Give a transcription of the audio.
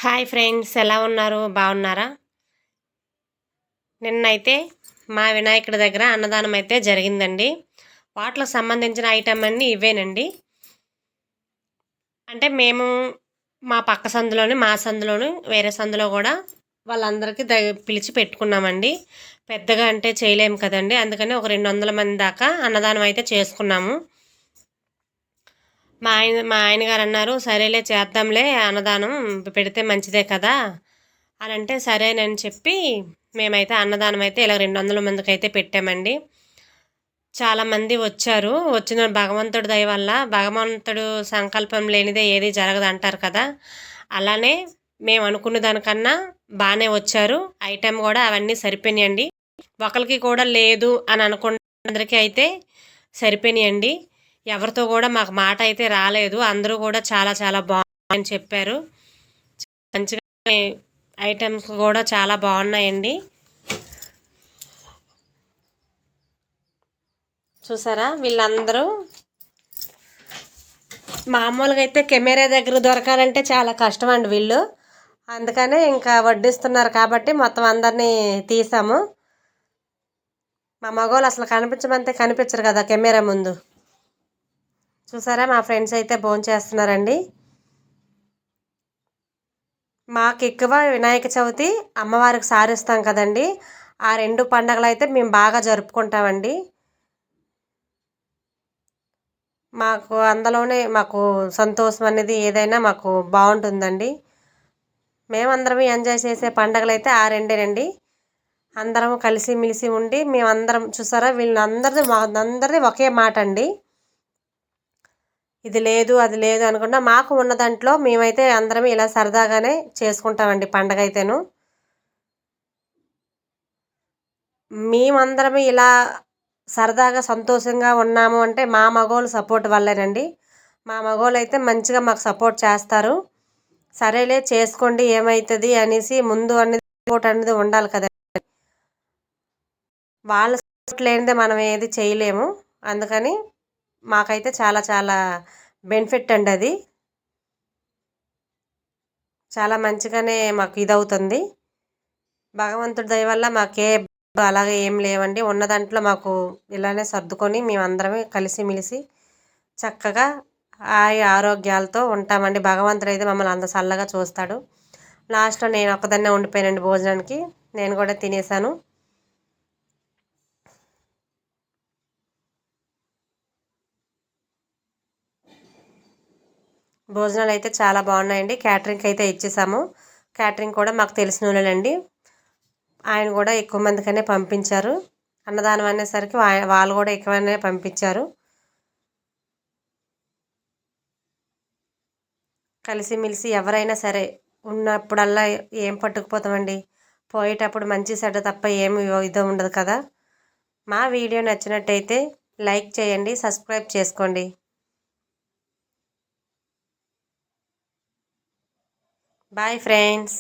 Hi friends, ఎలా ఉన్నారు? బాగున్నారా? నిన్నైతే మా వినాయకుడి దగ్గర అన్నదానం అయితే జరిగిందండి. వాటికి సంబంధించిన ఐటమ్ అన్నీ ఇవేనండి. అంటే మేము మా పక్క సందులోని, మా సందులోని, వేరే సందులో కూడా వాళ్ళందరికీ పిలిచి పెట్టుకున్నామండి. పెద్దగా అంటే చేయలేము కదండి, అందుకని ఒక 200 మంది దాకా అన్నదానం అయితే చేసుకున్నాము. మా ఆయన గారు అన్నారు, సరేలే చేద్దాంలే, అన్నదానం పెడితే మంచిదే కదా అని అంటే సరేనని చెప్పి మేమైతే అన్నదానం అయితే ఇలా 200 మందికి అయితే పెట్టామండి. చాలామంది వచ్చారు. వచ్చిన భగవంతుడి దయ వల్ల, భగవంతుడు సంకల్పం లేనిదే ఏది జరగదు అంటారు కదా, అలానే మేము అనుకున్న దానికన్నా బాగానే వచ్చారు. ఐటెం కూడా అవన్నీ సరిపోయినాయండి. ఒకరికి కూడా లేదు అని అనుకున్న అందరికీ అయితే సరిపోయినాయండి. ఎవరితో కూడా మాకు మాట అయితే రాలేదు. అందరూ కూడా చాలా చాలా బాగుందని చెప్పారు. మంచిగా ఐటమ్స్ కూడా చాలా బాగున్నాయండి. చూసారా, వీళ్ళందరూ మామూలుగా అయితే కెమెరా దగ్గర దొరకాలంటే చాలా కష్టం అండి వీళ్ళు. అందుకనే ఇంకా వడ్డిస్తున్నారు కాబట్టి మొత్తం అందరినీ తీసాము. మా మగవాళ్ళు అసలు కనిపించమంటే కనిపించరు కదా కెమెరా ముందు. చూసారా, మా ఫ్రెండ్స్ అయితే భోంచేస్తున్నారండి. మాకు ఎక్కువ వినాయక చవితి, అమ్మవారికి సారిస్తాం కదండి, ఆ 2 పండగలు అయితే మేము బాగా జరుపుకుంటామండి. మాకు అందులోనే మాకు సంతోషం అనేది ఏదైనా మాకు బాగుంటుందండి. మేమందరం ఎంజాయ్ చేసే పండగలు అయితే ఆ రెండేనండి. అందరం కలిసిమెలిసి ఉండి మేమందరం, చూసారా వీళ్ళందరిది ఒకే మాట అండి. ఇది లేదు అది లేదు అనుకున్నా మాకు ఉన్న దాంట్లో మేమైతే అందరం ఇలా సరదాగానే చేసుకుంటామండి పండగ అయితేను. మేమందరం ఇలా సరదాగా సంతోషంగా ఉన్నాము అంటే మా మగవాళ్ళు సపోర్ట్ వల్లేనండి. మా మగవాళ్ళు అయితే మంచిగా మాకు సపోర్ట్ చేస్తారు. సరేలే చేసుకోండి ఏమవుతుంది అనేసి ముందు అనేది సపోర్ట్ అనేది ఉండాలి కదా. వాళ్ళ సపోర్ట్ లేనిదే మనం ఏది చేయలేము. అందుకని మాకైతే చాలా చాలా బెనిఫిట్ అండి అది. చాలా మంచిగానే మాకు ఇదవుతుంది. భగవంతుడి దయ వల్ల మాకే అలాగే ఏం లేవండి. ఉన్న దాంట్లో మాకు ఇలానే సర్దుకొని మేమందరమే కలిసిమెలిసి చక్కగా ఆరోగ్యాలతో ఉంటామండి. భగవంతుడు అయితే మమ్మల్ని అంత చల్లగా చూస్తాడు. లాస్ట్లో నేను ఒక్కదాన్నే ఉండిపోయానండి భోజనానికి. నేను కూడా తినేసాను. భోజనాలు అయితే చాలా బాగున్నాయండి. క్యాటరింగ్కి అయితే ఇచ్చేసాము. క్యాటరింగ్ కూడా మాకు తెలిసిన వాళ్ళండి. ఆయన కూడా ఎక్కువ మందికనే పంపించారు. అన్నదానం అనేసరికి వాళ్ళు కూడా ఎక్కువనే పంపించారు. కలిసిమెలిసి ఎవరైనా సరే ఉన్నప్పుడల్లా ఏం పట్టుకుపోతామండి. పోయేటప్పుడు మంచి చెడ్డ తప్ప ఏమి ఇది ఉండదు కదా. మా వీడియో నచ్చినట్టయితే లైక్ చేయండి, సబ్స్క్రైబ్ చేసుకోండి. Bye friends.